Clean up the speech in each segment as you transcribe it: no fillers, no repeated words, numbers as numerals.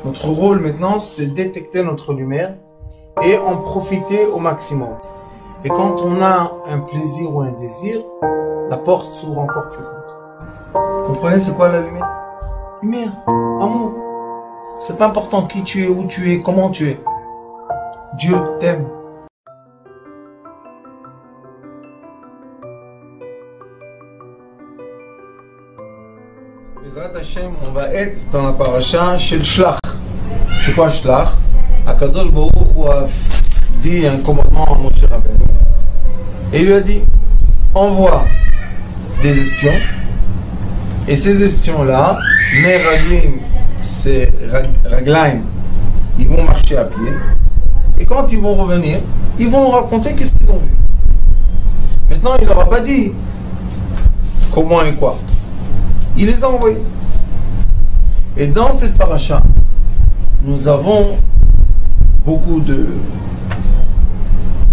Notre rôle maintenant, c'est détecter notre lumière et en profiter au maximum. Et quand on a un plaisir ou un désir, la porte s'ouvre encore plus grande. Comprenez, c'est quoi la lumière? Lumière, amour. C'est pas important qui tu es, où tu es, comment tu es. Dieu t'aime. Bezrat Hashem, on va être dans la paracha chez le Shlach. C'est quoi Shlach? Akadosh Baruch Hu a dit un commandement à Moshe Rabbeinu. Et il lui a dit, envoie des espions. Et ces espions-là, Meraglim, c'est Raglaim, ils vont marcher à pied. Et quand ils vont revenir, ils vont raconter qu'est-ce qu'ils ont vu. Maintenant, il leur a pas dit comment et quoi. Il les a envoyés. Et dans cette paracha, nous avons beaucoup de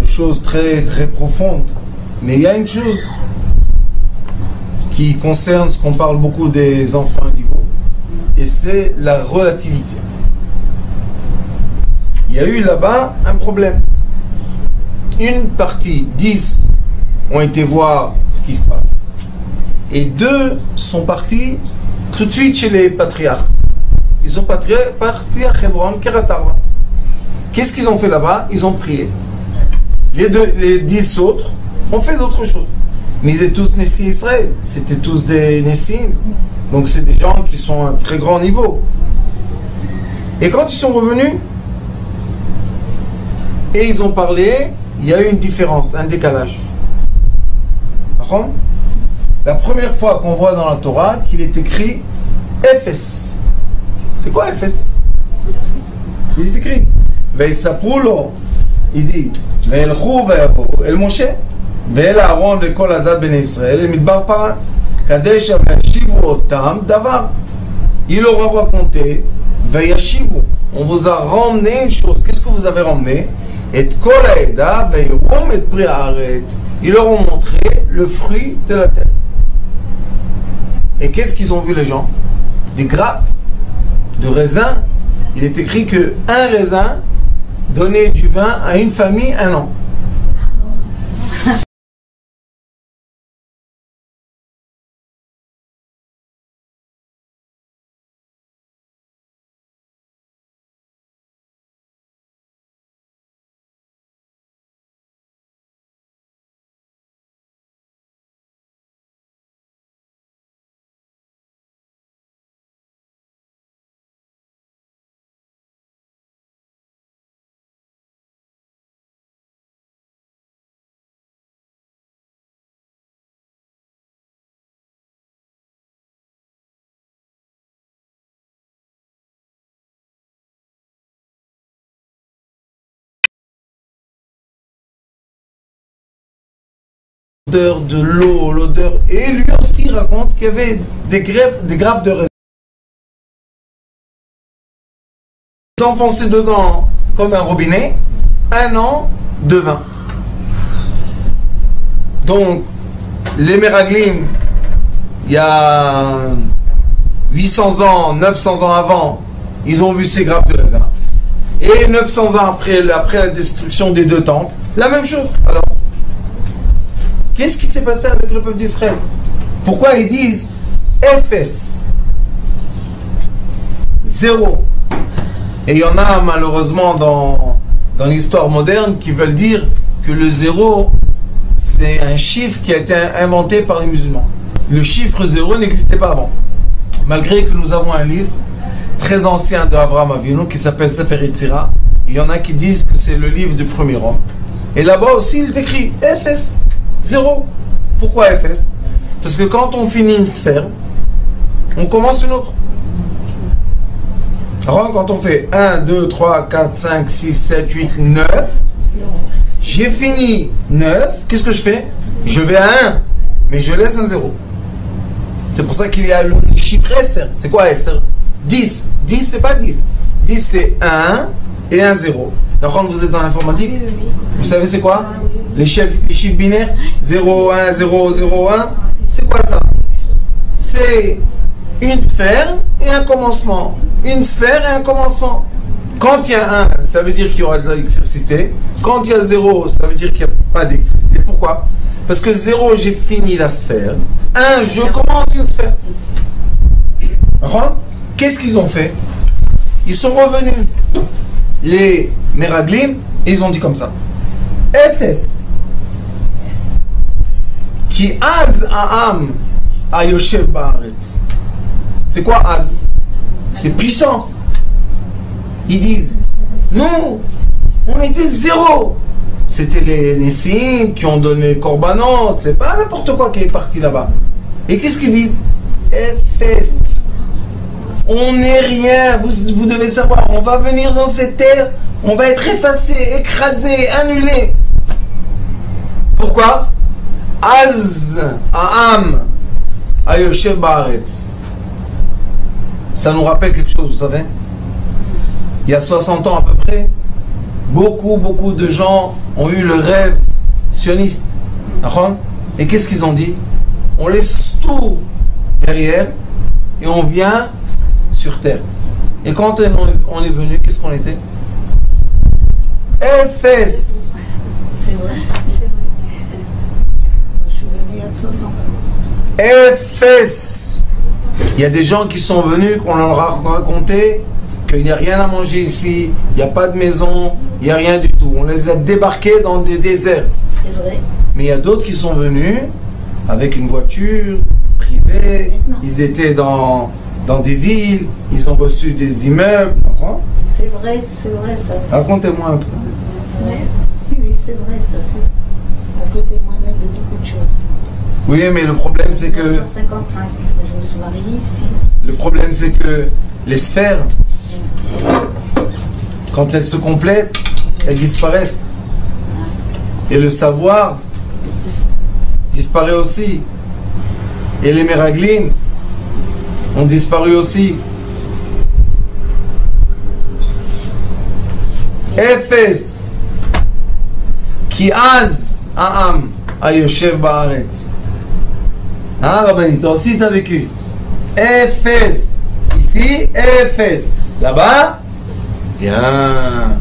choses très très profondes. Mais il y a une chose qui concerne ce qu'on parle beaucoup des enfants indigos, et c'est la relativité. Il y a eu là-bas un problème. Une partie, 10, ont été voir ce qui se passe. Et 2 sont partis tout de suite chez les patriarches. Ils sont partis à Hebron, Keratarva. Qu'est-ce qu'ils ont fait là-bas? Ils ont prié. Les 10 autres ont fait d'autres choses. Mais ils étaient tous Nessi Israël. C'était tous des Nessim. Donc c'est des gens qui sont à un très grand niveau. Et quand ils sont revenus, et ils ont parlé, il y a eu une différence, un décalage. D'accord? La première fois qu'on voit dans la Torah qu'il est écrit Ephes. C'est quoi Ephes? Il est écrit Veisaprulo. Il dit Veilchou ve'yavo el Moshe ve'el Aaron ve'kol adat ben Israël midbar paran kadesh ve'yashivu otam davar. Il leur a raconté Ve'yashivu. On vous a ramené une chose. Qu'est-ce que vous avez ramené? Et kol ha'eda ve'yirum et pri haaretz. Ils leur ont montré le fruit de la terre. Et qu'est-ce qu'ils ont vu les gens? Des grappes de raisin. Il est écrit que un raisin donnait du vin à une famille 1 an. L'odeur de l'eau, l'odeur. Et lui aussi raconte qu'il y avait des grappes de raisin. S'enfoncer dedans comme un robinet, 1 an de vin. Donc, les Meraglim, il y a 800 ans, 900 ans avant, ils ont vu ces grappes de raisin. Et 900 ans après la destruction des 2 temples, la même chose. Alors, qu'est-ce qui s'est passé avec le peuple d'Israël? Pourquoi ils disent Ephes? 0. Et il y en a malheureusement dans l'histoire moderne qui veulent dire que le 0, c'est un chiffre qui a été inventé par les musulmans. Le chiffre 0 n'existait pas avant. Malgré que nous avons un livre très ancien de Avraham Avinu qui s'appelle Sefer Yetzira, il y en a qui disent que c'est le livre du premier homme. Et là-bas aussi, il est écrit Ephes. 0. Pourquoi Ephes? Parce que quand on finit une sphère, on commence une autre. Alors quand on fait 1, 2, 3, 4, 5, 6, 7, 8, 9, j'ai fini 9, qu'est-ce que je fais? Je vais à 1, mais je laisse un 0. C'est pour ça qu'il y a le chiffre Esser. C'est quoi Esser? 10. 10, c'est pas 10. 10, c'est 1 et un 0. Alors quand vous êtes dans l'informatique, vous savez c'est quoi? Les chiffres binaires 0, 1, 0, 0, 1. C'est quoi ça? C'est une sphère et un commencement. une sphère et un commencement. Quand il y a 1, ça veut dire qu'il y aura de l'électricité. Quand il y a 0, ça veut dire qu'il n'y a pas d'électricité. Pourquoi? Parce que 0, j'ai fini la sphère. 1, je commence une sphère. Qu'est-ce qu'ils ont fait? Ils sont revenus. Les Meraglim, ils ont dit comme ça. Efes. Qui az ha'am ayoshev ba'aretz. C'est quoi az? C'est puissant. Ils disent, nous, on était 0. C'était les Nessim qui ont donné les korbanot. C'est pas n'importe quoi qui est parti là-bas. Et qu'est-ce qu'ils disent? Efes. On n'est rien. Vous devez savoir, on va venir dans cette terre, on va être effacé, écrasé, annulé. Pourquoi? Az ha'am ayoshev ba'aretz. Ça nous rappelle quelque chose, vous savez? Il y a 60 ans à peu près, beaucoup de gens ont eu le rêve sioniste. Et qu'est-ce qu'ils ont dit? On laisse tout derrière et on vient sur terre. Et quand on est venu, qu'est-ce qu'on était? Efes. C'est vrai, c'est vrai. Je suis venu à 60 ans. Efes. Il y a des gens qui sont venus, qu'on leur a raconté qu'il n'y a rien à manger ici, il n'y a pas de maison, il n'y a rien du tout. On les a débarqués dans des déserts. C'est vrai. Mais il y a d'autres qui sont venus avec une voiture privée, ils étaient dans des villes, ils ont reçu des immeubles. C'est vrai ça. Racontez-moi un peu. Oui, c'est vrai ça. On peut témoigner de beaucoup de choses. Oui, mais le problème c'est que... 1955, je me suis mariée ici. Le problème c'est que les sphères, quand elles se complètent, elles disparaissent. Et le savoir disparaît aussi. Et les Meraglim ont disparu aussi. Efes ki az ha'am ayoshev ba'aretz. Ah, Rabbanit, toi aussi tu as vécu. Efes. Ici, Efes. Là-bas, bien.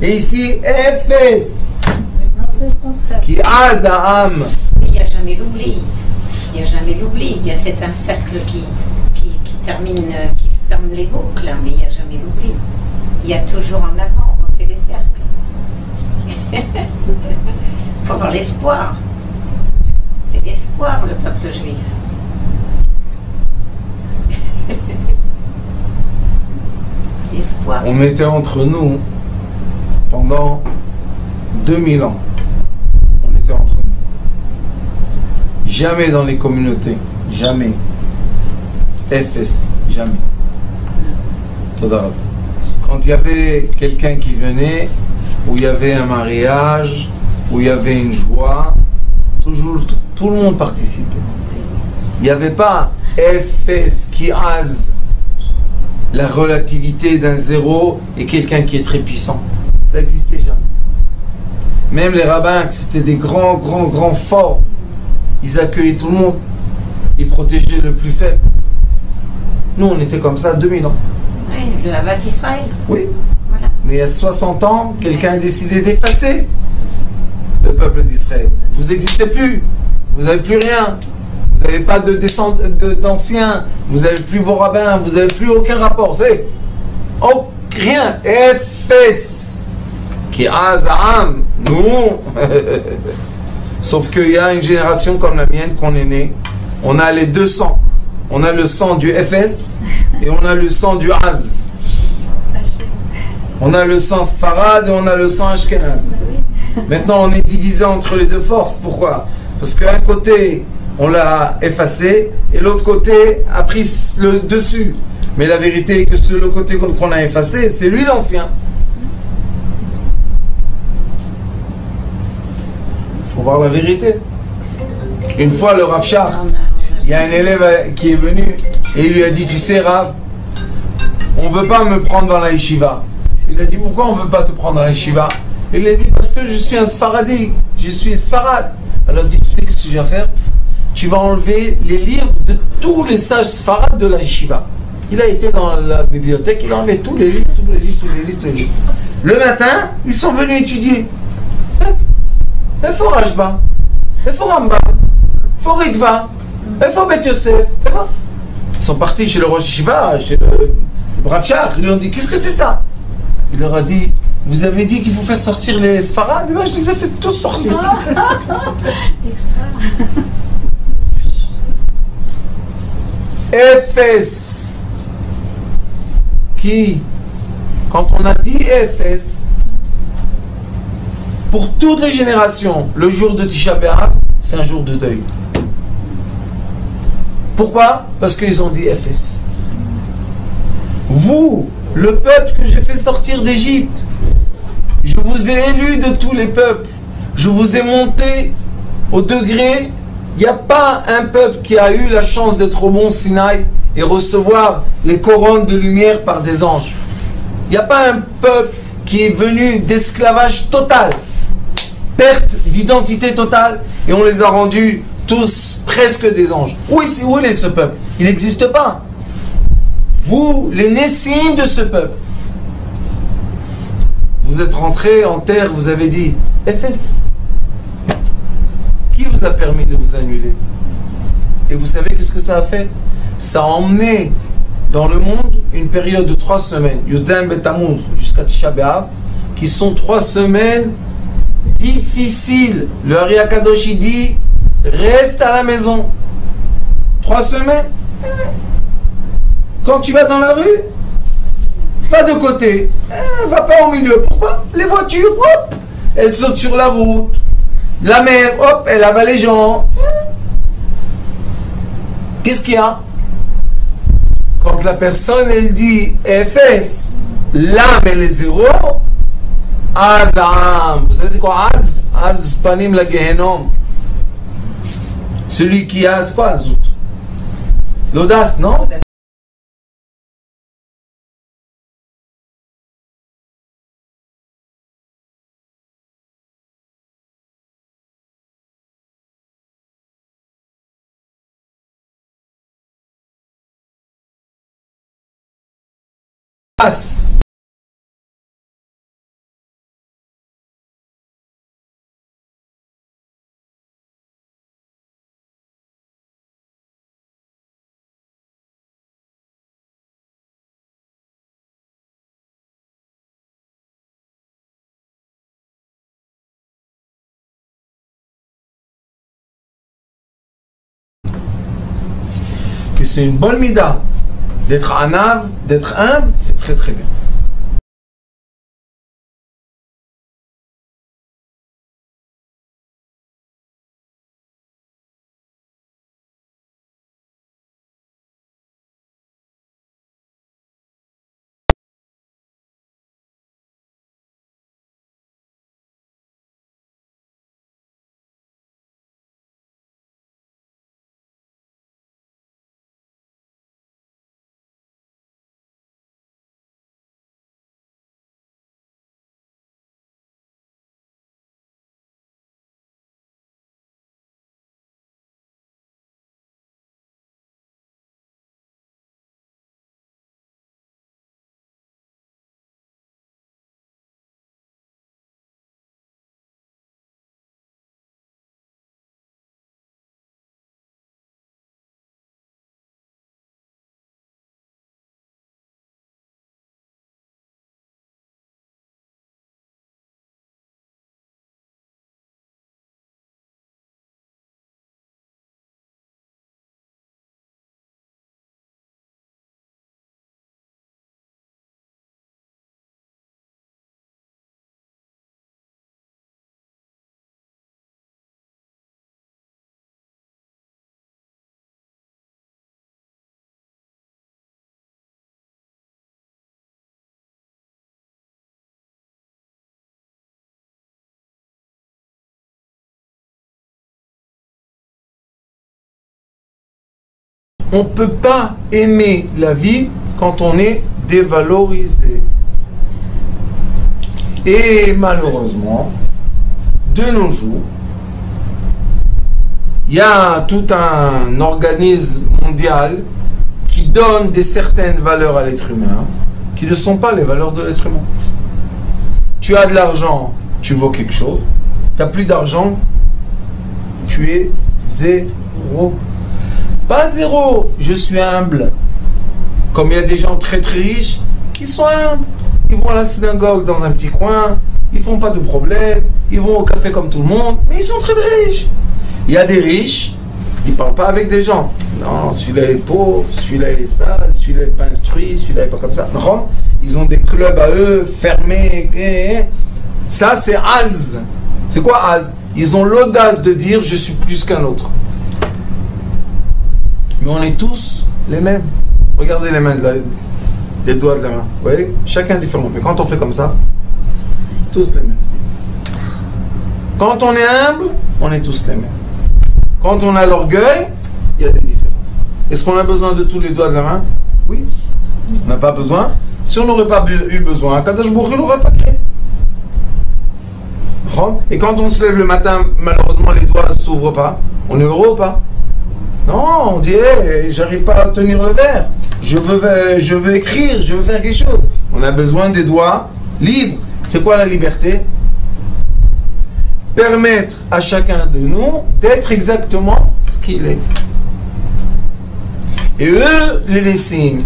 Et ici, Efes. Qui az ha'am. Il n'y a jamais l'oubli. Il n'y a jamais l'oubli. Il y a c'est un cercle qui termine, qui ferme les boucles, mais il n'y a jamais l'oubli. Il y a toujours en avant, on refait les cercles. Il faut avoir l'espoir. C'est l'espoir, le peuple juif. L'espoir. On était entre nous pendant 2000 ans. On était entre nous. Jamais dans les communautés. Jamais. FS. Jamais. Toda. Quand il y avait quelqu'un qui venait, où il y avait un mariage, où il y avait une joie, toujours tout le monde participait. Il n'y avait pas FS qui az la relativité d'un zéro et quelqu'un qui est très puissant. Ça n'existait jamais. Même les rabbins, c'était des grands forts. Ils accueillaient tout le monde. Ils protégeaient le plus faible. Nous, on était comme ça 2000 ans. Oui, le Havat Israël. Oui. Voilà. Mais il y a 60 ans, quelqu'un a décidé d'effacer le peuple d'Israël. Vous n'existez plus. Vous n'avez plus rien. Vous n'avez pas d'anciens. Vous n'avez plus vos rabbins. Vous n'avez plus aucun rapport. C'est rien. Efes. Qui azam. Nous. Sauf qu'il y a une génération comme la mienne qu'on est né. On a les deux sangs. On a le sang du Efes et on a le sang du Az. On a le sang Sfarad et on a le sang Ashkenaz. Maintenant, on est divisé entre les deux forces. Pourquoi? Parce qu'un côté, on l'a effacé et l'autre côté a pris le dessus. Mais la vérité est que sur le côté qu'on a effacé, c'est lui l'ancien. Il faut voir la vérité. Une fois, le Rav Shach, il y a un élève qui est venu et il lui a dit, tu sais Rav, on ne veut pas me prendre dans la yeshiva. Il a dit, pourquoi on ne veut pas te prendre dans la yeshiva? Il a dit, parce que je suis un Sfaradi, je suis Sfarad. Alors il dit, tu sais ce que tu vas faire? Tu vas enlever les livres de tous les sages Sfarad de la yeshiva. Il a été dans la bibliothèque, il a enlevé tous les livres, tous les livres, tous les livres, tous les livres. Le matin, ils sont venus étudier. Il faut Rajba, il faut Rambam, il faut Ritva, il faut Bet Yosef. Ils sont partis chez le Rosh Yeshiva, chez le Rav Shach, ils lui ont dit, qu'est-ce que c'est ça? Il leur a dit, vous avez dit qu'il faut faire sortir les Sfarad, ben, je les ai fait tous sortir. Ephes, qui, quand on a dit Ephes, pour toutes les générations, le jour de Tisha B'Av, c'est un jour de deuil. Pourquoi? Parce qu'ils ont dit Ephes. Vous, le peuple que j'ai fait sortir d'Égypte, je vous ai élu de tous les peuples, je vous ai monté au degré. Il n'y a pas un peuple qui a eu la chance d'être au mont Sinaï et recevoir les couronnes de lumière par des anges. Il n'y a pas un peuple qui est venu d'esclavage total, perte d'identité totale, et on les a rendus tous presque des anges. Où est ce peuple? Il n'existe pas. Vous, les Nessim de ce peuple, vous êtes rentrés en terre, vous avez dit Ephes. Qui vous a permis de vous annuler? Et vous savez qu'est-ce que ça a fait? Ça a emmené dans le monde une période de 3 semaines, Yud-Zayin Bet-Tammuz jusqu'à Tisha B'Av, qui sont 3 semaines difficiles. Le Ari HaKadosh il dit, reste à la maison. 3 semaines. Quand tu vas dans la rue, pas de côté, va pas au milieu. Pourquoi? Les voitures, hop, elles sautent sur la route. La mer, hop, elle avale les gens. Qu'est-ce qu'il y a? Quand la personne, elle dit Ephes, l'âme, elle est 0, Azam. Vous savez c'est quoi Az? Az, spanim la Gehenom. Celui qui a, c'est quoi Azout? L'audace, non? Que c'est une bonne mida d'être anav, d'être humble, c'est très très bien. On ne peut pas aimer la vie quand on est dévalorisé. Et malheureusement, de nos jours, il y a tout un organisme mondial qui donne des certaines valeurs à l'être humain qui ne sont pas les valeurs de l'être humain. Tu as de l'argent, tu vaux quelque chose. Tu n'as plus d'argent, tu es zéro. Pas zéro, je suis humble. Comme il y a des gens très très riches qui sont humbles. Ils vont à la synagogue dans un petit coin, ils font pas de problème, ils vont au café comme tout le monde, mais ils sont très très riches. Il y a des riches, ils ne parlent pas avec des gens. Non, celui-là il est pauvre, celui-là il est sale, celui-là il n'est pas instruit, celui-là il n'est pas comme ça. Non, ils ont des clubs à eux, fermés. Ça c'est az. C'est quoi az? Ils ont l'audace de dire je suis plus qu'un autre. Mais on est tous les mêmes. Regardez les mains les doigts de la main. Vous voyez? Chacun différent. Mais quand on fait comme ça, tous les mêmes. Quand on est humble, on est tous les mêmes. Quand on a l'orgueil, il y a des différences. Est-ce qu'on a besoin de tous les doigts de la main? Oui. On n'a pas besoin. Si on n'aurait pas eu besoin, Kadosh Baruch Hu l'aurait pas créé. Et quand on se lève le matin, malheureusement les doigts ne s'ouvrent pas. On est heureux ou pas? Non, on dit hey, j'arrive pas à tenir le verre. Je veux écrire, je veux faire quelque chose. On a besoin des doigts libres. C'est quoi la liberté? Permettre à chacun de nous d'être exactement ce qu'il est. Et eux, les Nessim.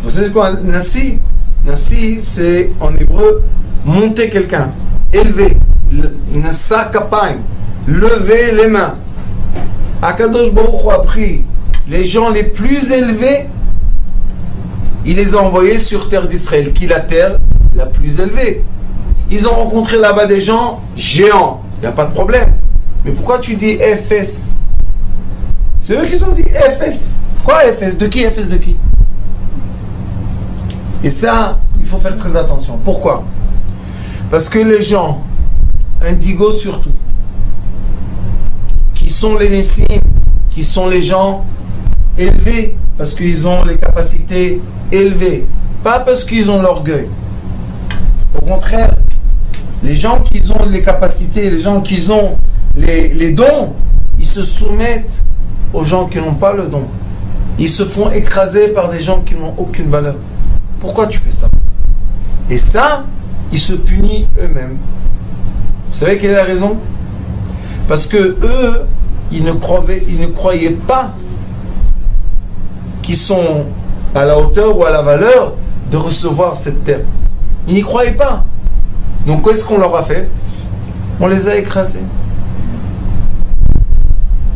Vous savez quoi, Nassi? Nassi, c'est en hébreu monter quelqu'un, élever. Nassa kapayim, lever les mains. Akadosh Baruch Hu a pris les gens les plus élevés, il les a envoyés sur terre d'Israël, qui est la terre la plus élevée. Ils ont rencontré là-bas des gens géants, il n'y a pas de problème. Mais pourquoi tu dis FS? C'est eux qui ont dit FS. Quoi FS? De qui FS de qui? Et ça, il faut faire très attention. Pourquoi? Parce que les gens, indigos surtout, qui sont les Nessim, qui sont les gens élevés, parce qu'ils ont les capacités élevées, pas parce qu'ils ont l'orgueil. Au contraire, les gens qui ont les capacités, les gens qui ont les dons, ils se soumettent aux gens qui n'ont pas le don. Ils se font écraser par des gens qui n'ont aucune valeur. Pourquoi tu fais ça? Et ça, ils se punissent eux-mêmes. Vous savez quelle est la raison? Parce que eux, ils ne croyaient pas qu'ils sont à la hauteur ou à la valeur de recevoir cette terre. Ils n'y croyaient pas. Donc qu'est-ce qu'on leur a fait? On les a écrasés.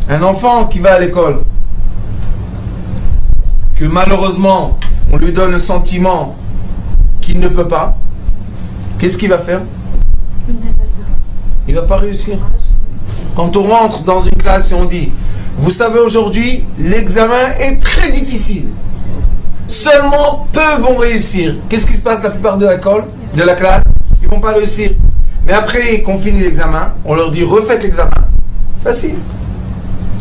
Un enfant qui va à l'école, que malheureusement on lui donne le sentiment qu'il ne peut pas, qu'est-ce qu'il va faire? Il ne va pas réussir. Quand on rentre dans une classe et on dit vous savez aujourd'hui l'examen est très difficile, seulement peu vont réussir, qu'est-ce qui se passe la plupart de l'école, de la classe? Ils ne vont pas réussir. Mais après qu'on finit l'examen, on leur dit refaites l'examen. Facile.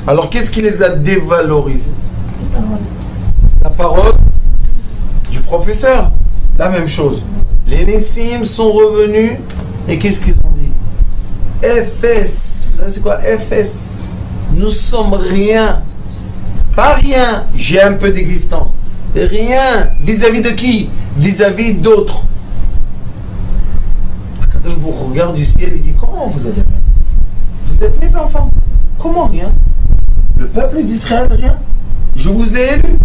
Alors qu'est-ce qui les a dévalorisés? La parole du professeur. La même chose. Les Nessim sont revenus et qu'est-ce qu'ils ont dit? FS. Vous savez c'est quoi FS? Nous sommes rien. Pas rien. J'ai un peu d'existence. Rien. Vis-à-vis de qui? Vis-à-vis d'autres. Je vous regarde du ciel et dit comment vous avez rien? Vous êtes mes enfants. Comment rien? Le peuple d'Israël rien. Je vous ai élu.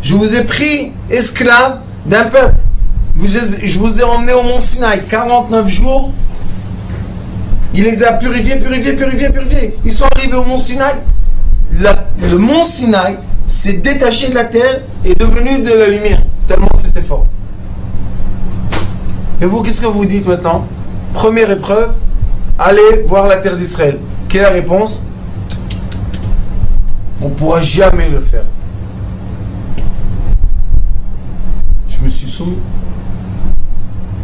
Je vous ai pris esclave d'un peuple. Je vous ai emmené au mont Sinaï 49 jours. Il les a purifiés. Ils sont arrivés au mont Sinaï. Le mont Sinaï s'est détaché de la terre et est devenu de la lumière. Tellement c'était fort. Et vous, qu'est-ce que vous dites maintenant? Première épreuve, allez voir la terre d'Israël. Quelle est la réponse? On ne pourra jamais le faire. Je me suis soumis.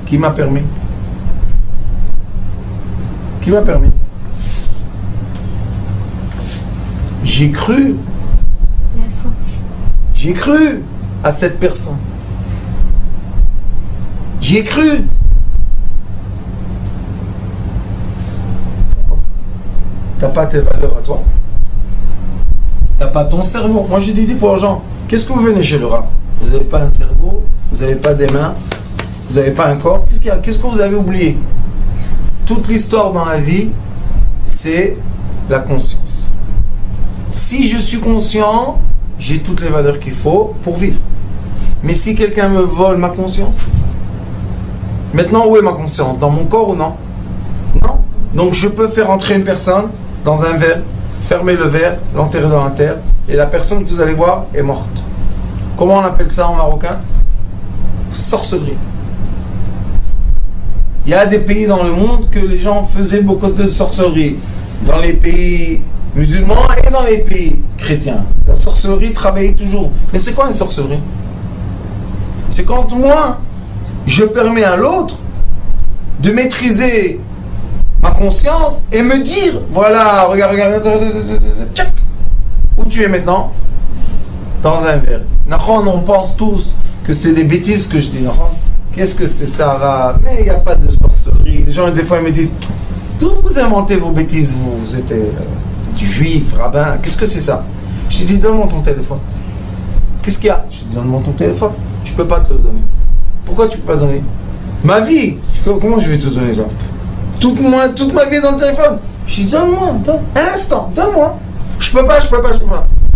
Qui m'a permis? Qui m'a permis? J'ai cru. J'ai cru à cette personne. J'y ai cru. T'as pas tes valeurs à toi. T'as pas ton cerveau. Moi, j'ai dit des fois aux gens, qu'est-ce que vous venez chez le Rav? Vous n'avez pas un cerveau, vous n'avez pas des mains, vous n'avez pas un corps. Qu'est-ce qu'il y a? Qu'est-ce que vous avez oublié? Toute l'histoire dans la vie, c'est la conscience. Si je suis conscient, j'ai toutes les valeurs qu'il faut pour vivre. Mais si quelqu'un me vole ma conscience, maintenant où est ma conscience? Dans mon corps ou non? Non. Donc je peux faire entrer une personne dans un verre, fermer le verre, l'enterrer dans la terre, et la personne que vous allez voir est morte. Comment on appelle ça en marocain? Sorcellerie. Il y a des pays dans le monde que les gens faisaient beaucoup de sorcellerie. Dans les pays musulmans et dans les pays chrétiens. La sorcellerie travaillait toujours. Mais c'est quoi une sorcellerie? C'est quand moi, je permets à l'autre de maîtriser ma conscience et me dire, voilà, regarde, tchac, où tu es maintenant? Dans un verre. On pense tous que c'est des bêtises que je dis. Qu'est-ce que c'est ça? Mais il n'y a pas de sorcellerie. Les gens, des fois, ils me disent, d'où vous inventez vos bêtises? Vous êtes du juif, rabbin. Qu'est-ce que c'est ça? Je dis, donne-moi ton téléphone. Qu'est-ce qu'il y a? Je dis, donne-moi ton téléphone. Je ne peux pas te le donner. Pourquoi tu ne peux pas donner? Ma vie. Comment je vais te donner ça? Toute ma vie dans le téléphone. Je dis, donne-moi, un instant, donne-moi. Je peux pas.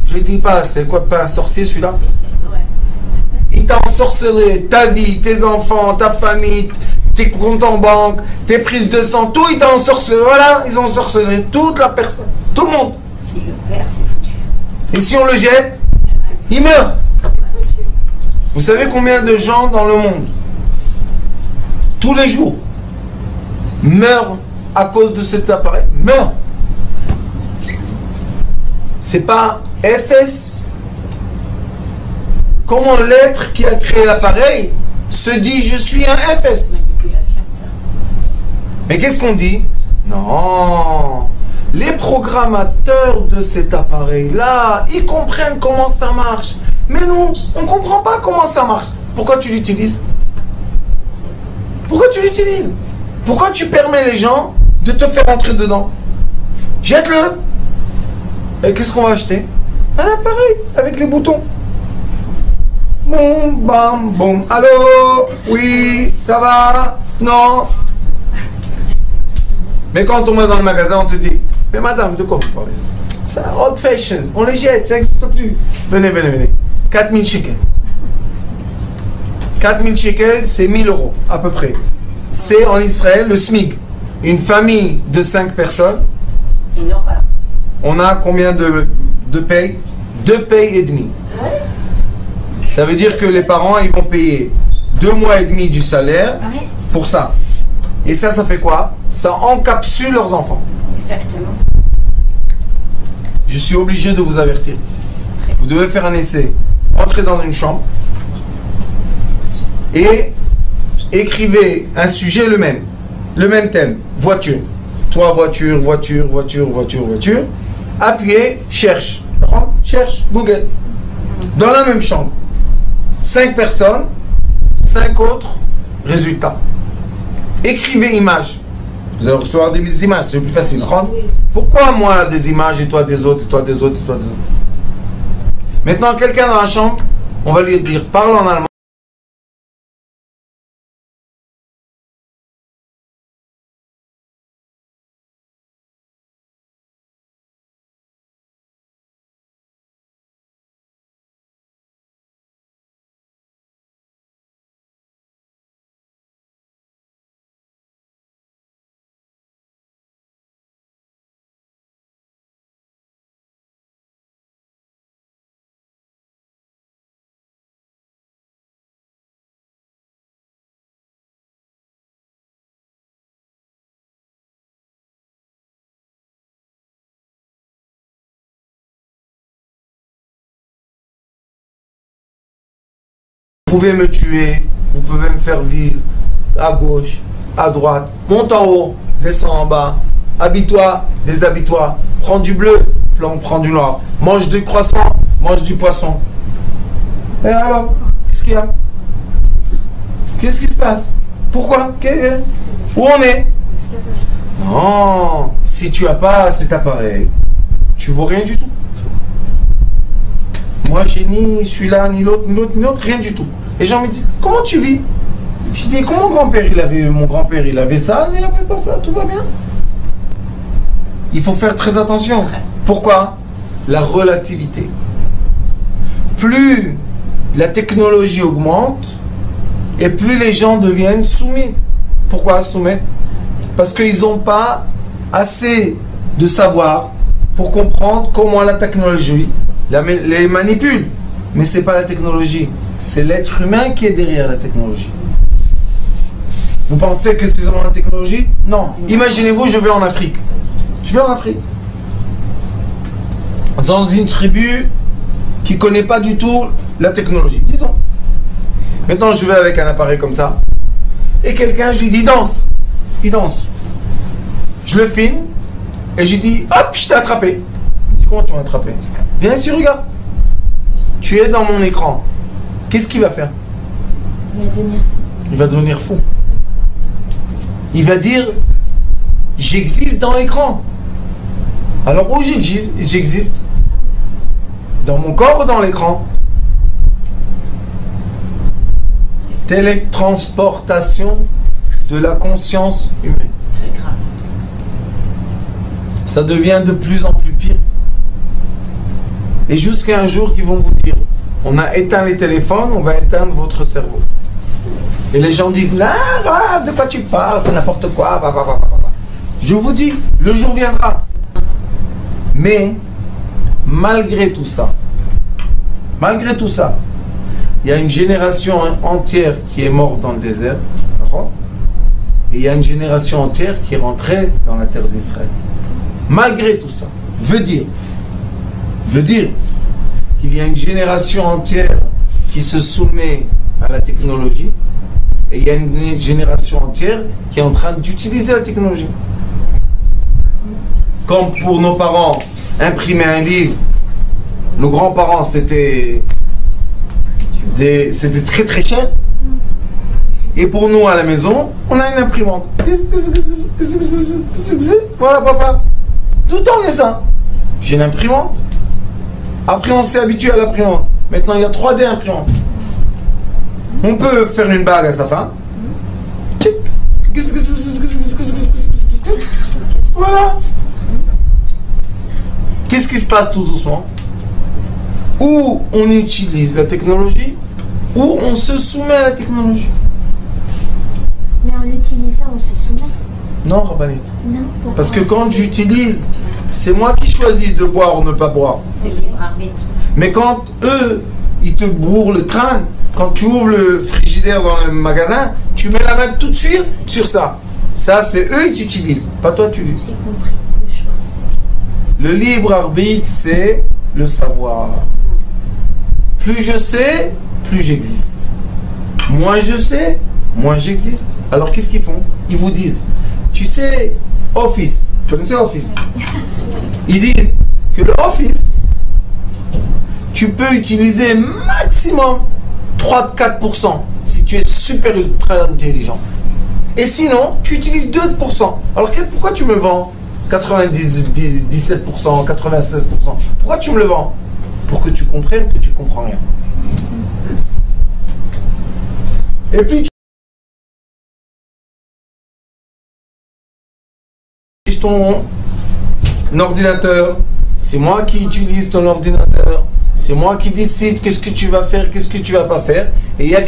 Je ne dis pas, c'est quoi, pas un sorcier celui-là? Ouais. Il t'a ensorcelé ta vie, tes enfants, ta famille, tes comptes en banque, tes prises de sang, tout, il t'a ensorcelé. Voilà, ils ont ensorcelé toute la personne, tout le monde. Si le père, c'est foutu. Et si on le jette, il meurt. Vous savez combien de gens dans le monde, tous les jours, meurent à cause de cet appareil? Meurent. C'est pas FS. Comment l'être qui a créé l'appareil se dit je suis un FS? Manipulation, ça. Mais qu'est-ce qu'on dit? Non. Les programmateurs de cet appareil-là, ils comprennent comment ça marche. Mais nous, on ne comprend pas comment ça marche. Pourquoi tu l'utilises? Pourquoi tu l'utilises? Pourquoi tu permets les gens de te faire entrer dedans? Jette-le. Et qu'est-ce qu'on va acheter? Un appareil avec les boutons. Boum, bam, boum. Allô? Oui, ça va? Non? Mais quand on va dans le magasin, on te dit, mais madame, de quoi vous parlez? C'est old fashion, on les jette, ça n'existe plus. Venez. 4000 shekels. 4000 shekels, c'est 1000 euros, à peu près. C'est en Israël le SMIC. Une famille de 5 personnes. C'est une horreur. On a combien de payes? 2 payes et demi. Ça veut dire que les parents, ils vont payer 2 mois et demi du salaire pour ça. Et ça fait quoi? Ça encapsule leurs enfants. Exactement. Je suis obligé de vous avertir. Vous devez faire un essai. Entrez dans une chambre et écrivez un sujet le même thème. Voiture. Toi, voiture. Appuyez, cherche. Cherche, Google. Dans la même chambre. 5 personnes, 5 autres résultats. Écrivez images. Vous allez recevoir des images, c'est plus facile. Pourquoi moi des images et toi des autres, et toi des autres, et toi des autres? Maintenant, quelqu'un dans la chambre, on va lui dire, parle en allemand. Vous pouvez me tuer, vous pouvez me faire vivre à gauche, à droite, monte en haut, descends en bas, habille-toi, déshabille-toi, prends du bleu, prends du noir, mange du croissant, mange du poisson. Et alors, qu'est-ce qu'il y a? Qu'est-ce qui se passe? Pourquoi? Où on est? Non, si tu n'as pas cet appareil, tu ne vaux rien du tout. Moi, j'ai ni celui-là, ni l'autre, ni l'autre, ni l'autre, rien du tout. Les gens me disent, comment tu vis? Je dis, comment mon grand-père il avait ça, il n'avait pas ça, tout va bien. Il faut faire très attention. Pourquoi? La relativité. Plus la technologie augmente, et plus les gens deviennent soumis. Pourquoi soumis? Parce qu'ils n'ont pas assez de savoir pour comprendre comment la technologie les manipule. Mais ce n'est pas la technologie, c'est l'être humain qui est derrière la technologie. Vous pensez que c'est seulement la technologie? Non. Imaginez-vous, je vais en Afrique. Je vais en Afrique. Dans une tribu qui ne connaît pas du tout la technologie. Disons. Maintenant, je vais avec un appareil comme ça. Et quelqu'un, je lui dis, danse. Il danse. Je le filme. Et je dis, hop, je t'ai attrapé. Je dis, comment tu m'as attrapé? Viens ici, regarde. Tu es dans mon écran. Qu'est-ce qu'il va faire? Il va devenir fou. Il va devenir fou. Il va dire, j'existe dans l'écran. Alors où j'existe? Dans mon corps ou dans l'écran? Télétransportation de la conscience humaine. Très grave. Ça devient de plus en plus pire. Et jusqu'à un jour qu'ils vont vous dire, on a éteint les téléphones, on va éteindre votre cerveau. Et les gens disent, ah, de quoi tu parles, c'est n'importe quoi. Je vous dis, le jour viendra. Mais, malgré tout ça, il y a une génération entière qui est morte dans le désert. Et il y a une génération entière qui est rentrée dans la terre d'Israël. Malgré tout ça, veut dire qu'il y a une génération entière qui se soumet à la technologie et il y a une génération entière qui est en train d'utiliser la technologie. Comme pour nos parents, imprimer un livre, nos grands-parents, c'était très très cher. Et pour nous à la maison, on a une imprimante. Voilà papa. Tout le temps on est ça. J'ai une imprimante. Après on s'est habitué à l'imprimante. Maintenant il y a 3D imprimante. On peut faire une bague à sa femme. Voilà. Qu'est-ce qui se passe tout doucement? Ou on utilise la technologie, ou on se soumet à la technologie. Mais en l'utilisant, on se soumet. Non, Rabbanit. Non, pourquoi? Parce que quand j'utilise, c'est moi qui choisis de boire ou ne pas boire. C'est libre arbitre. Mais quand eux, ils te bourrent le crâne, quand tu ouvres le frigidaire dans le magasin, tu mets la main tout de suite sur ça. Ça, c'est eux qui utilisent, pas toi tu utilises. J'ai compris le choix. Le libre arbitre, c'est le savoir. Plus je sais, plus j'existe. Moins je sais, moins j'existe. Alors qu'est-ce qu'ils font? Ils vous disent, tu sais, Office, vous connaissez Office? Ils disent que le Office, tu peux utiliser maximum 3-4% si tu es super ultra intelligent. Et sinon, tu utilises 2%. Alors pourquoi tu me vends 97%, 96%? Pourquoi tu me le vends? Pour que tu comprennes que tu comprends rien. Et puis tu utilises ton ordinateur. C'est moi qui utilise ton ordinateur. C'est moi qui décide qu'est-ce que tu vas faire, qu'est-ce que tu vas pas faire. Et il y a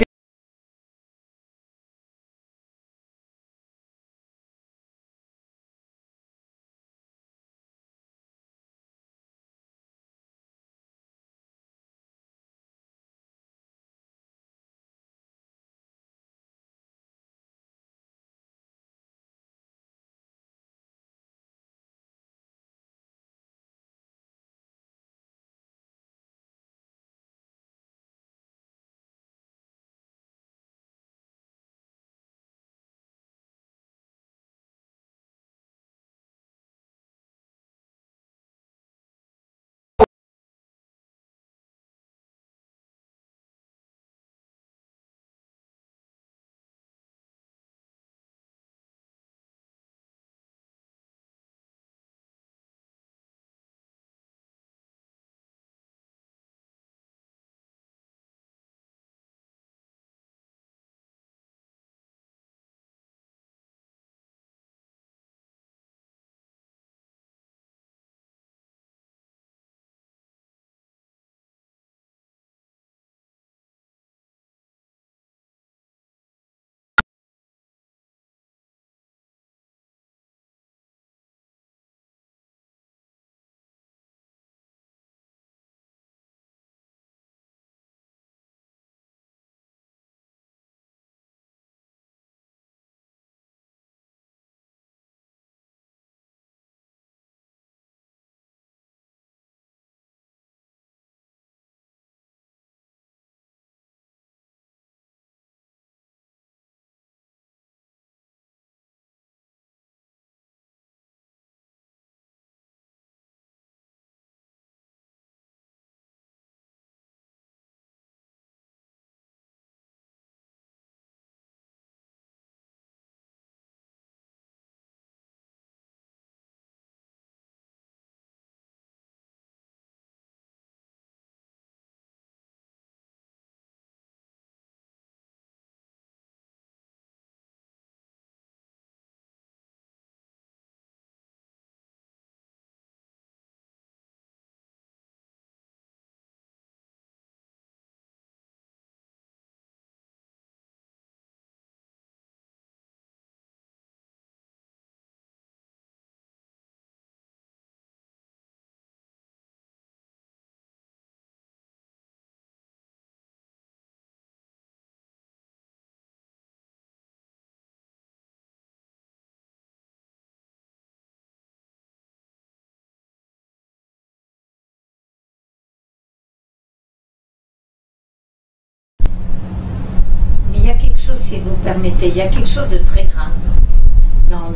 si vous permettez, il y a quelque chose de très grave dans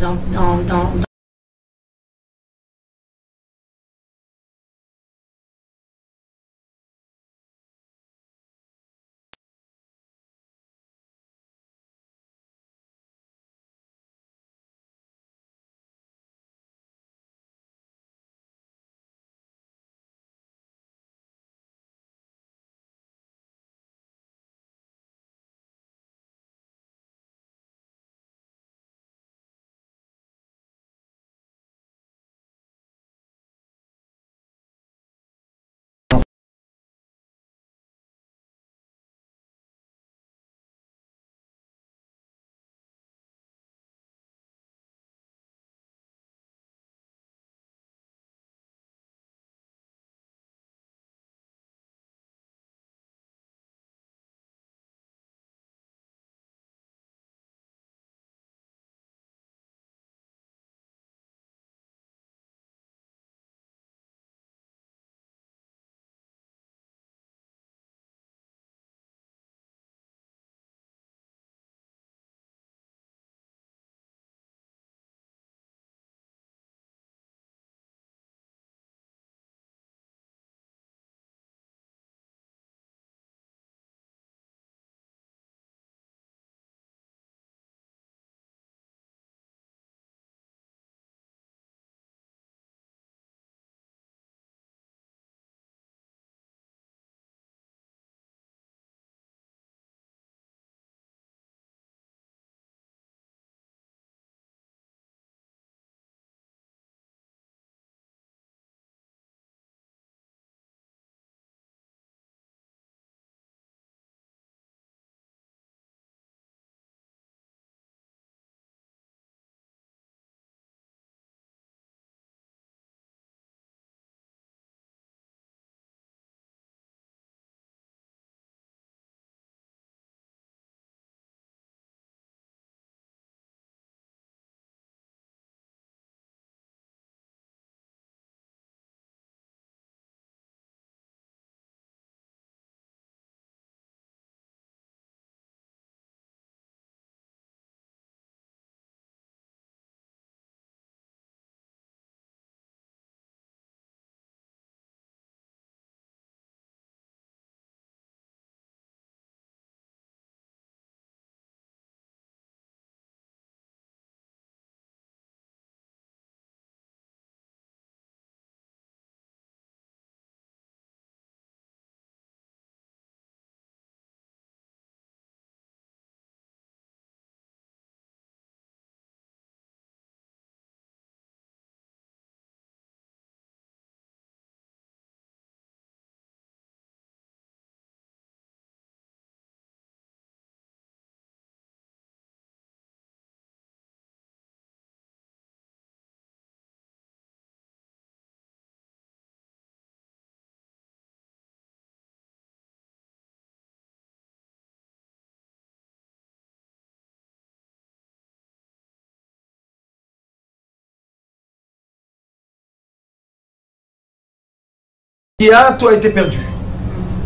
qui a, toi, été perdu.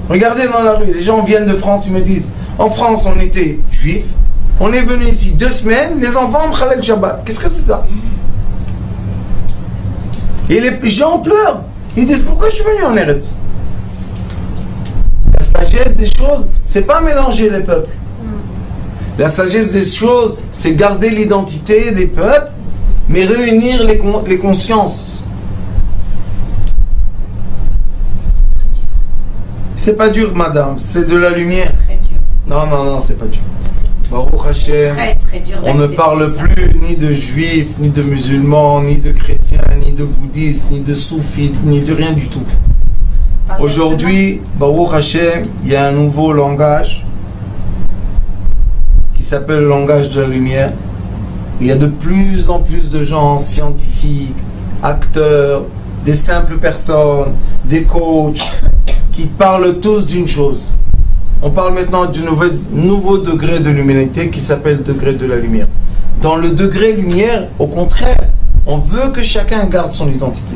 Regardez dans la rue, les gens viennent de France, ils me disent, en France, on était juifs, on est venu ici 2 semaines, les enfants, Khalek Shabbat. Qu'est-ce que c'est ça? Et les gens pleurent. Ils disent, pourquoi je suis venu en Eretz? La sagesse des choses, c'est pas mélanger les peuples. La sagesse des choses, c'est garder l'identité des peuples, mais réunir les consciences. C'est pas dur, madame, c'est de la lumière. Non, non, non, c'est pas dur. Baruch Hashem, on ne parle plus ni de juifs, ni de musulmans, ni de chrétiens, ni de bouddhistes, ni de soufis, ni de rien du tout. Aujourd'hui, Baruch Hashem, il y a un nouveau langage qui s'appelle le langage de la lumière. Il y a de plus en plus de gens scientifiques, acteurs, des simples personnes, des coachs, qui parlent tous d'une chose. On parle maintenant du nouveau degré de l'humanité qui s'appelle degré de la lumière. Dans le degré lumière, au contraire, on veut que chacun garde son identité.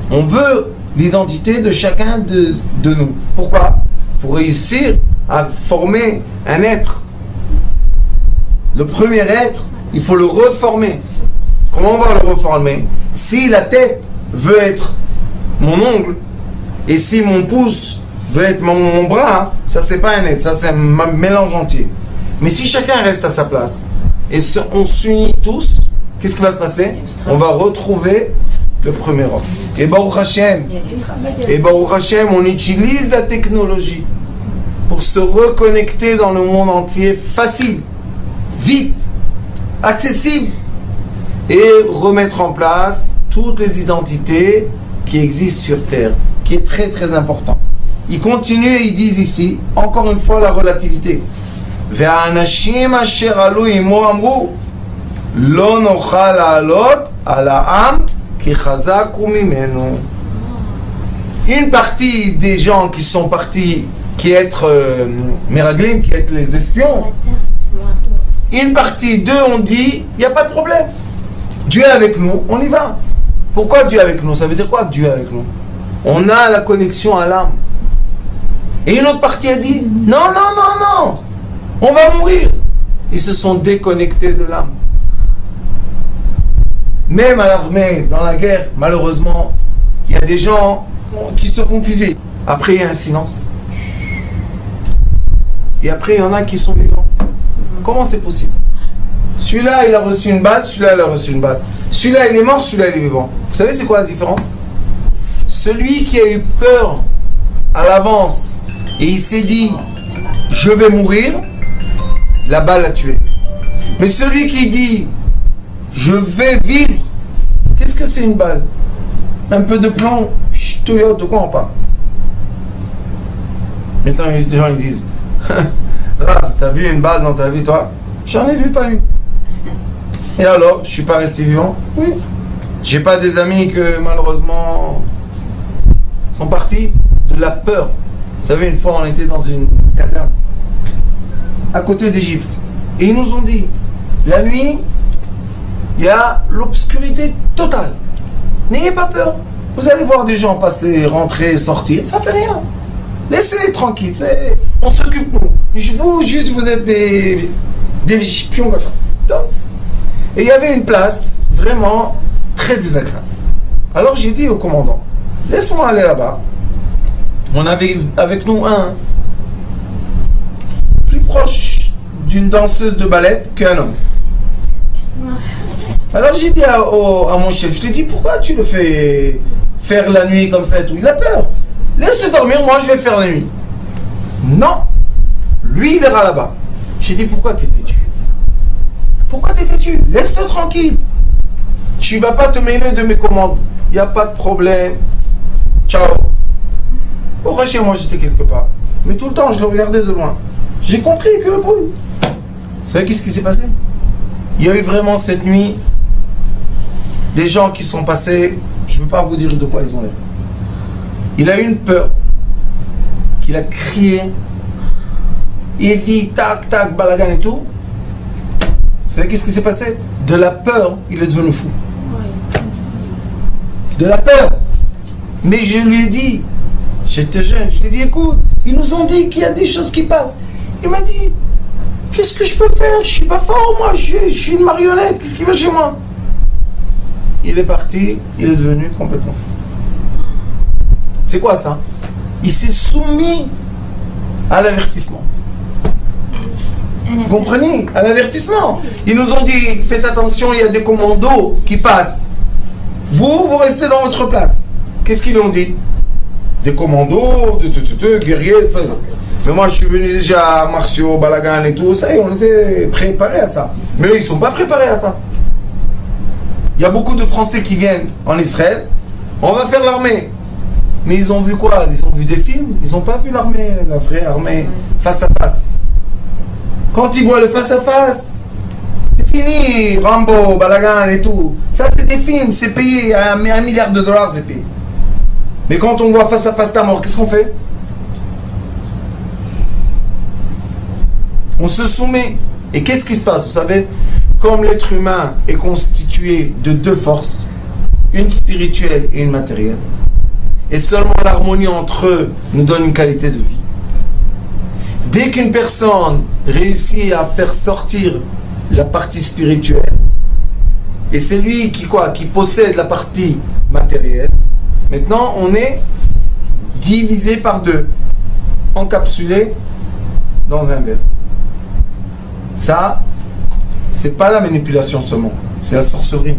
On veut l'identité de chacun de nous. Pourquoi? Pour réussir à former un être le premier être, il faut le reformer. Comment on va le reformer? Si la tête veut être mon ongle, et si mon pouce veut être mon bras, ça c'est pas un être, ça c'est un mélange entier. Mais si chacun reste à sa place, et on s'unit tous, qu'est-ce qui va se passer? On va retrouver le premier homme. Et Baruch Hashem, on utilise la technologie pour se reconnecter dans le monde entier facile, vite, accessible, et remettre en place toutes les identités qui existent sur Terre, qui est très très important. Ils continuent et ils disent ici, encore une fois la relativité. והאנשים אשר עלו עמו אמרו לא נוכל לעלות על העם כי חזק הוא ממנו. Une partie des gens qui sont partis, qui être Meraglim, qui être les espions, une partie d'eux ont dit il n'y a pas de problème, Dieu est avec nous, on y va. Pourquoi Dieu est avec nous? Ça veut dire quoi Dieu est avec nous? On a la connexion à l'âme. Et une autre partie a dit non, non, non, non, on va mourir. Ils se sont déconnectés de l'âme. Même à l'armée, dans la guerre, malheureusement, il y a des gens qui se font fusiller. Après, il y a un silence. Et après, il y en a qui sont vivants. Comment c'est possible? Celui-là, il a reçu une balle, celui-là, il a reçu une balle. Celui-là, il est mort, celui-là, il est vivant. Vous savez, c'est quoi la différence? Celui qui a eu peur à l'avance et il s'est dit, je vais mourir, la balle l'a tué. Mais celui qui dit, je vais vivre, qu'est-ce que c'est une balle? Un peu de plomb, de quoi on parle? Maintenant, les gens ils disent, t'as vu une balle dans ta vie, toi? J'en ai vu pas une. Et alors, je suis pas resté vivant? Oui. J'ai pas des amis que malheureusement sont partis de la peur. Vous savez, une fois on était dans une caserne à côté d'Égypte et ils nous ont dit, la nuit, il y a l'obscurité totale. N'ayez pas peur. Vous allez voir des gens passer, rentrer, sortir, ça fait rien. Laissez-les tranquilles. On s'occupe nous. Vous, juste, vous êtes des pions comme ça. Et il y avait une place vraiment très désagréable. Alors j'ai dit au commandant, laisse-moi aller là-bas. On avait avec nous un plus proche d'une danseuse de ballet qu'un homme. Alors j'ai dit à mon chef, je lui ai dit, pourquoi tu le fais faire la nuit comme ça et tout? Il a peur. Laisse-le dormir, moi je vais faire la nuit. Non. Lui il ira là-bas. J'ai dit, pourquoi t'es têtu? Pourquoi t'es têtu? Laisse-le tranquille. Tu vas pas te mêler de mes commandes. Il n'y a pas de problème. Ciao. Au chez moi j'étais quelque part. Mais tout le temps je le regardais de loin. J'ai compris que le bruit. Vous savez qu'est-ce qui s'est passé? Il y a eu vraiment cette nuit des gens qui sont passés, je ne veux pas vous dire de quoi ils ont l'air. Il a eu une peur qu'il a crié, et vit, tac, tac, balagan et tout. Vous savez qu'est-ce qui s'est passé? De la peur, il est devenu fou. De la peur. Mais je lui ai dit, j'étais jeune, je lui ai dit, écoute, ils nous ont dit qu'il y a des choses qui passent. Il m'a dit, qu'est-ce que je peux faire? Je suis pas fort, moi, je suis une marionnette, qu'est-ce qu'il veut chez moi? Il est parti, il est devenu complètement fou. C'est quoi ça? Il s'est soumis à l'avertissement. Vous comprenez? À l'avertissement. Ils nous ont dit, faites attention, il y a des commandos qui passent. Vous restez dans votre place. Qu'est-ce qu'ils ont dit? Des commandos, de guerriers, tout ça. Mais moi, je suis venu déjà à martiaux, balagan et tout, ça y est, on était préparés à ça. Mais eux, ils ne sont pas préparés à ça. Il y a beaucoup de Français qui viennent en Israël, on va faire l'armée. Mais ils ont vu quoi? Ils ont vu des films, ils n'ont pas vu l'armée, la vraie armée, face à face. Quand ils voient le face à face, c'est fini, Rambo, balagan et tout. Ça, c'est des films, c'est payé, $1 milliard, c'est payé. Mais quand on voit face à face ta mort, qu'est-ce qu'on fait? On se soumet. Et qu'est-ce qui se passe? Vous savez, comme l'être humain est constitué de deux forces, une spirituelle et une matérielle, et seulement l'harmonie entre eux nous donne une qualité de vie. Dès qu'une personne réussit à faire sortir la partie spirituelle. Et c'est lui qui possède la partie matérielle. Maintenant, on est divisé par deux, encapsulé dans un verre. Ça, c'est pas la manipulation seulement, c'est la sorcellerie.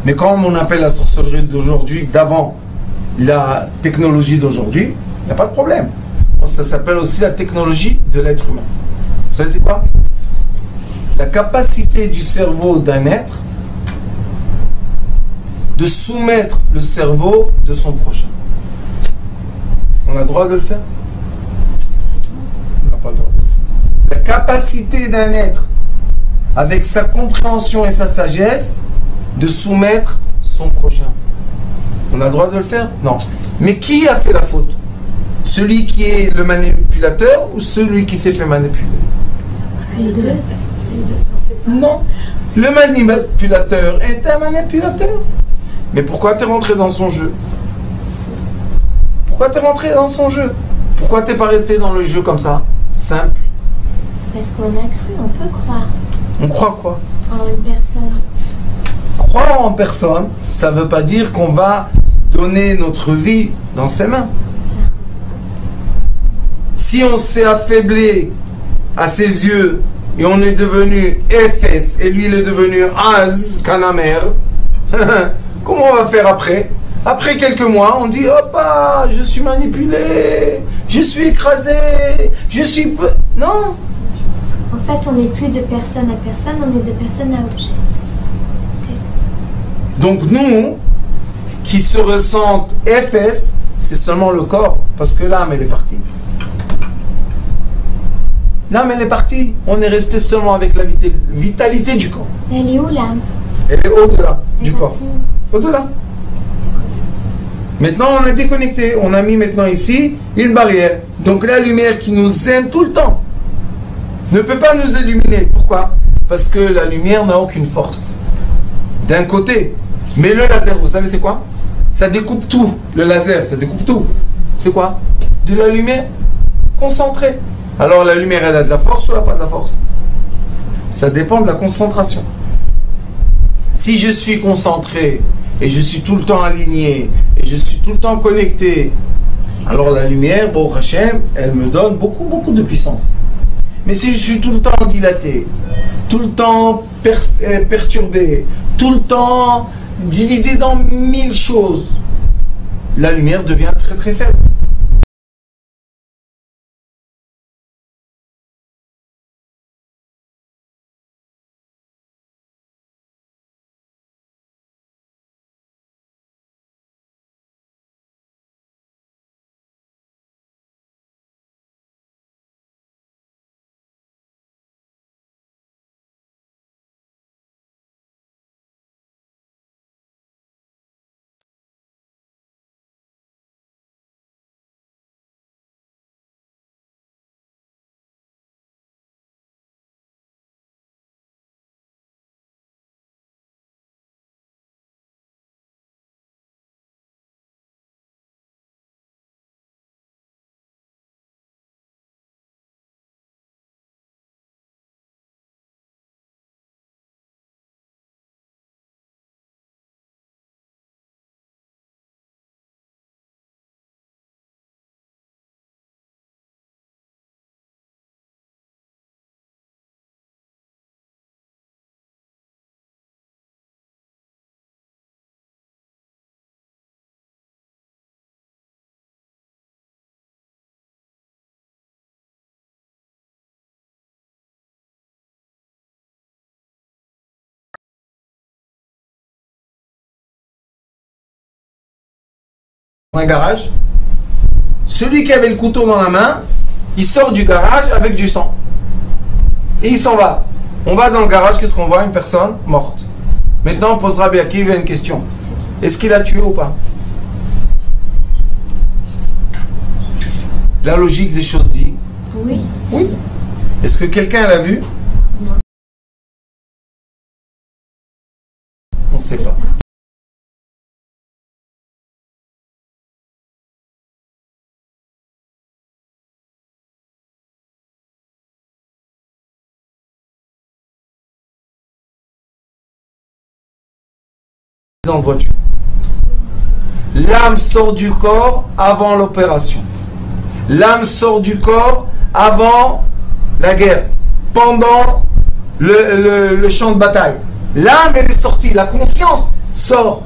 Mais quand on appelle la sorcellerie d'aujourd'hui, d'avant la technologie d'aujourd'hui, il n'y a pas de problème. Ça s'appelle aussi la technologie de l'être humain. Vous savez c'est quoi? La capacité du cerveau d'un être de soumettre le cerveau de son prochain. On a le droit de le faire? On n'a pas le droit de le faire. La capacité d'un être, avec sa compréhension et sa sagesse, de soumettre son prochain. On a le droit de le faire? Non. Mais qui a fait la faute? Celui qui est le manipulateur ou celui qui s'est fait manipuler? Les deux. Non. Le manipulateur est un manipulateur. Mais pourquoi t'es rentré dans son jeu? Pourquoi t'es rentré dans son jeu? Pourquoi t'es pas resté dans le jeu comme ça? Simple. Parce qu'on a cru, on peut croire On croit quoi? en une personne. Croire en personne, ça veut pas dire qu'on va donner notre vie dans ses mains. Si on s'est affaibli à ses yeux et on est devenu Ephes et lui il est devenu Az, Kanamer, comment on va faire après? Après quelques mois, on dit hop, je suis manipulé, je suis écrasé, je suis... Non. En fait, on n'est plus de personne à personne, on est de personne à objet. Donc nous, qui se ressentent Ephes, c'est seulement le corps, parce que l'âme elle est partie. L'âme elle est partie, on est resté seulement avec la vitalité du corps. Elle est où l'âme? Elle est au-delà Elle du est corps. partie où? Au-delà. Maintenant on a déconnecté, on a mis maintenant ici une barrière. Donc la lumière qui nous aime tout le temps ne peut pas nous illuminer. Pourquoi? Parce que la lumière n'a aucune force. D'un côté. Mais le laser, vous savez c'est quoi? Ça découpe tout. Le laser, ça découpe tout. C'est quoi? De la lumière concentrée. Alors la lumière, elle a de la force ou elle n'a pas de la force? Ça dépend de la concentration. Si je suis concentré et je suis tout le temps aligné et je suis tout le temps connecté, alors la lumière, bon Hachem, elle me donne beaucoup, beaucoup de puissance. Mais si je suis tout le temps dilaté, tout le temps perturbé, tout le temps divisé dans 1000 choses, la lumière devient très très faible. Un garage, celui qui avait le couteau dans la main, il sort du garage avec du sang. Et il s'en va. On va dans le garage, qu'est-ce qu'on voit? Une personne morte. Maintenant, on posera bien qui une question. Est-ce qu'il a tué ou pas? La logique des choses dit Oui. oui. Est-ce que quelqu'un l'a vu? On ne sait pas. dans la voiture. L'âme sort du corps avant l'opération. L'âme sort du corps avant la guerre, pendant le champ de bataille. L'âme, elle est sortie, la conscience sort.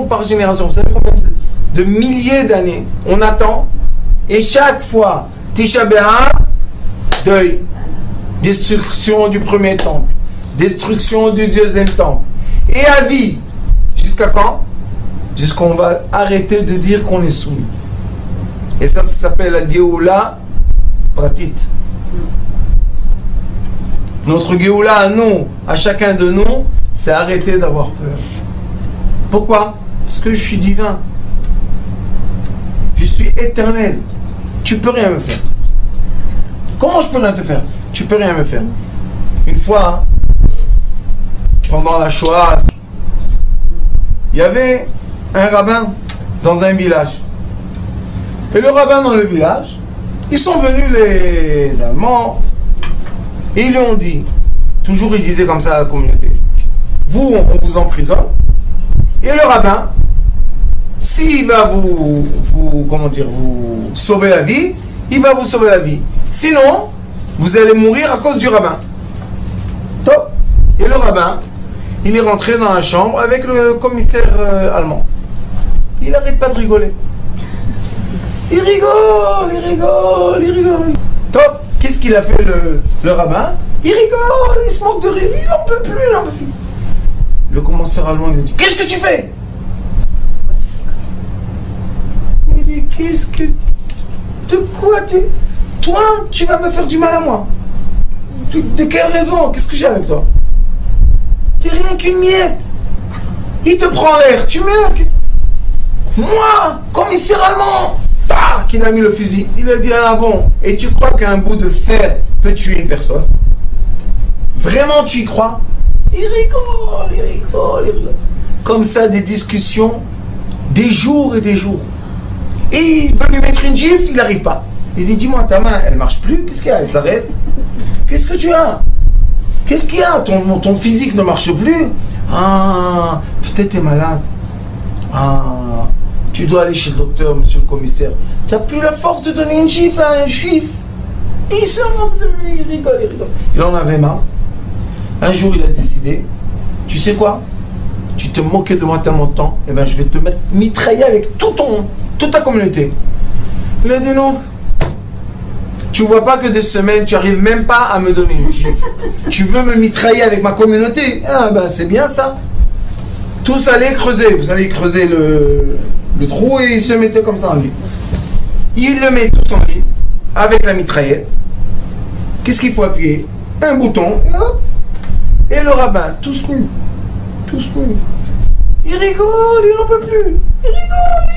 Par génération, vous savez combien de milliers d'années on attend, et chaque fois Tisha B'Av, deuil, destruction du premier temple, destruction du deuxième temple, et à vie, jusqu'à quand? Jusqu'à qu'on va arrêter de dire qu'on est soumis. Et ça s'appelle la Géoula Pratit. Notre Géoula à nous, à chacun de nous, c'est arrêter d'avoir peur. Pourquoi? Parce que je suis divin. Je suis éternel. Tu peux rien me faire. Comment je peux rien te faire? Tu peux rien me faire. Une fois, pendant la Shoah, il y avait un rabbin dans un village. Et le rabbin dans le village, ils sont venus les Allemands, et ils lui ont dit, toujours il disait comme ça à la communauté, vous, on vous emprisonne, et le rabbin, s'il va vous sauver la vie, il va vous sauver la vie. Sinon, vous allez mourir à cause du rabbin. Top. Et le rabbin, il est rentré dans la chambre avec le commissaire allemand. Il n'arrête pas de rigoler. Il rigole. Top, qu'est-ce qu'il a fait le rabbin? Il rigole, il se moque de rire, il n'en peut plus. Le commissaire allemand, il a dit, qu'est-ce que tu fais? Il dit, de quoi toi, tu vas me faire du mal à moi? De quelle raison? Qu'est-ce que j'ai avec toi? C'est rien qu'une miette. Il te prend l'air, tu meurs. Moi, commissaire allemand, tac, il a mis le fusil. Il a dit, ah bon, et tu crois qu'un bout de fer peut tuer une personne? Vraiment, tu y crois? Il rigole. Comme ça, des discussions, des jours et des jours. Et il veut lui mettre une gifle, il n'arrive pas. Il dit, dis-moi, ta main, elle marche plus? Qu'est-ce qu'il y a? Elle s'arrête? Qu'est-ce que tu as? Qu'est-ce qu'il y a? Ton physique ne marche plus? Ah, peut-être tu es malade. Ah, tu dois aller chez le docteur, monsieur le commissaire. Tu n'as plus la force de donner une gifle à un juif. Et il se moque de lui, il rigole. Il en avait marre. Un jour, il a décidé, tu sais quoi? Tu te moquais de moi tellement de temps, eh ben, je vais te mitrailler avec toute ta communauté. Il a dit non. Tu vois pas que des semaines, tu arrives même pas à me donner une gifle. Tu veux me mitrailler avec ma communauté? Ah ben c'est bien ça. Tous allaient creuser. Vous savez, creuser le trou et ils se mettaient comme ça en ligne. Ils le mettent tous en ligne avec la mitraillette. Qu'est-ce qu'il faut appuyer? Un bouton et hop. Et le rabbin, tous nus. Il rigole, il n'en peut plus. Il rigole.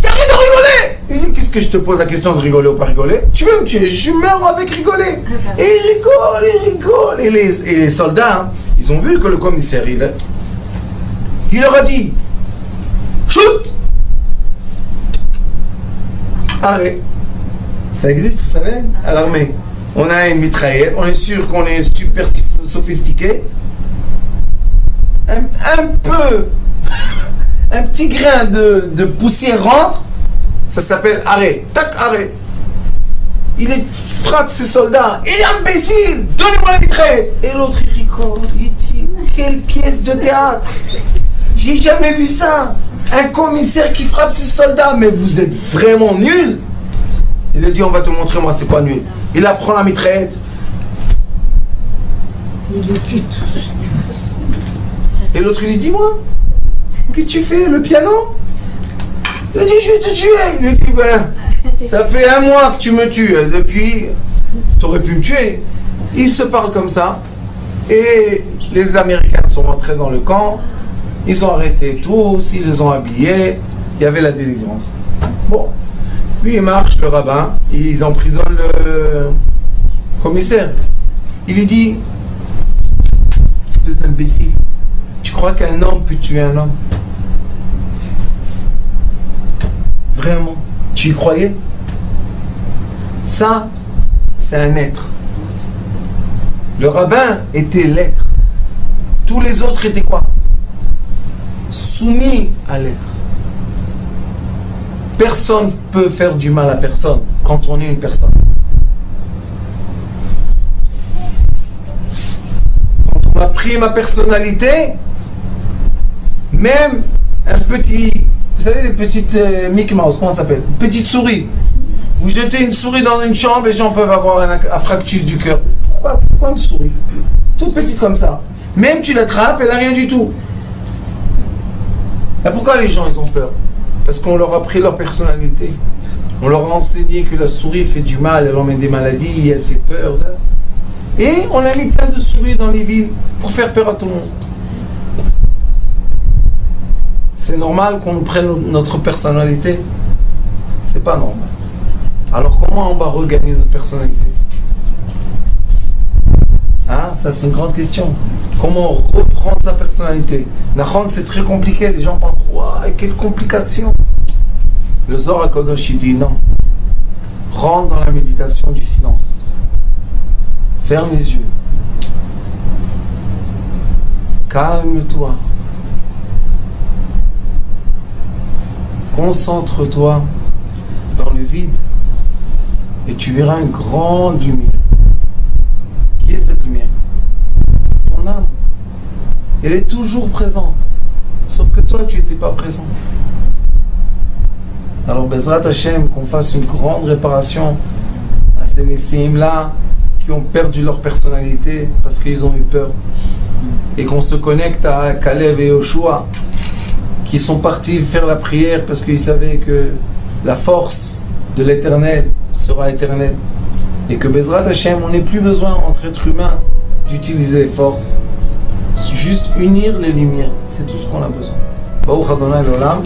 Arrête de rigoler! Il dit, qu'est-ce que je te pose la question de rigoler ou pas rigoler? Tu veux me tuer? Je meurs avec rigoler. Et il rigole. Et les soldats, hein, ils ont vu que le commissaire, il leur a dit, shoot! Arrêt. Ça existe, vous savez, à l'armée. On a une mitraillette, on est sûr qu'on est super sophistiqué. Un petit grain de poussière rentre, ça s'appelle arrêt. Tac, arrêt. Il frappe ses soldats. Il est imbécile, donnez-moi la mitraillette. Et l'autre, il rigole. Il dit, quelle pièce de théâtre. J'ai jamais vu ça. Un commissaire qui frappe ses soldats. Mais vous êtes vraiment nuls. Il a dit, on va te montrer, moi, c'est quoi nul. Il apprend la mitraillette. Il le tue tous. Et l'autre, il lui dit, moi, qu'est-ce que tu fais? Le piano? Il a dit, je vais te tuer. Il lui dit, ben, ça fait 1 mois que tu me tues. Depuis, tu aurais pu me tuer. Ils se parlent comme ça. Et les Américains sont rentrés dans le camp. Ils ont arrêté tous. Ils les ont habillés. Il y avait la délivrance. Bon. Lui, il marche, le rabbin. Ils emprisonnent le commissaire. Il lui dit, espèce d'imbécile. Tu crois qu'un homme peut tuer un homme? Vraiment? Tu y croyais? Ça, c'est un être. Le rabbin était l'être. Tous les autres étaient quoi? Soumis à l'être. Personne ne peut faire du mal à personne quand on est une personne. Quand on a pris ma personnalité, même un petit, vous savez les petites Mickey Mouse, comment ça s'appelle? Une petite souris. Vous jetez une souris dans une chambre, les gens peuvent avoir un fractus du cœur. Pourquoi? C'est quoi une souris? Toute petite comme ça. Même tu l'attrapes, elle n'a rien du tout. Et pourquoi les gens ils ont peur? Parce qu'on leur a pris leur personnalité. On leur a enseigné que la souris fait du mal, elle emmène des maladies, elle fait peur. Et on a mis plein de souris dans les villes pour faire peur à tout le monde. C'est normal qu'on nous prenne notre personnalité? C'est pas normal. Alors comment on va regagner notre personnalité? Hein? Ça c'est une grande question. Comment reprendre sa personnalité? Nahon, c'est très compliqué. Les gens pensent, waouh, quelle complication. Le Zohar HaKadosh, il dit non. Rentre dans la méditation du silence. Ferme les yeux. Calme-toi. Concentre-toi dans le vide. Et tu verras une grande lumière. Qui est cette lumière? Ton âme. Elle est toujours présente. Sauf que toi, tu n'étais pas présent. Alors, Bezrat Hashem, qu'on fasse une grande réparation à ces Nessim-là qui ont perdu leur personnalité parce qu'ils ont eu peur. Et qu'on se connecte à Kalev et Yoshua qui sont partis faire la prière parce qu'ils savaient que la force de l'éternel sera éternelle. Et que Bezrat Hashem, on n'ait plus besoin entre êtres humains d'utiliser les forces. Juste unir les lumières. C'est tout ce qu'on a besoin. Baruch Adonai l'Olam.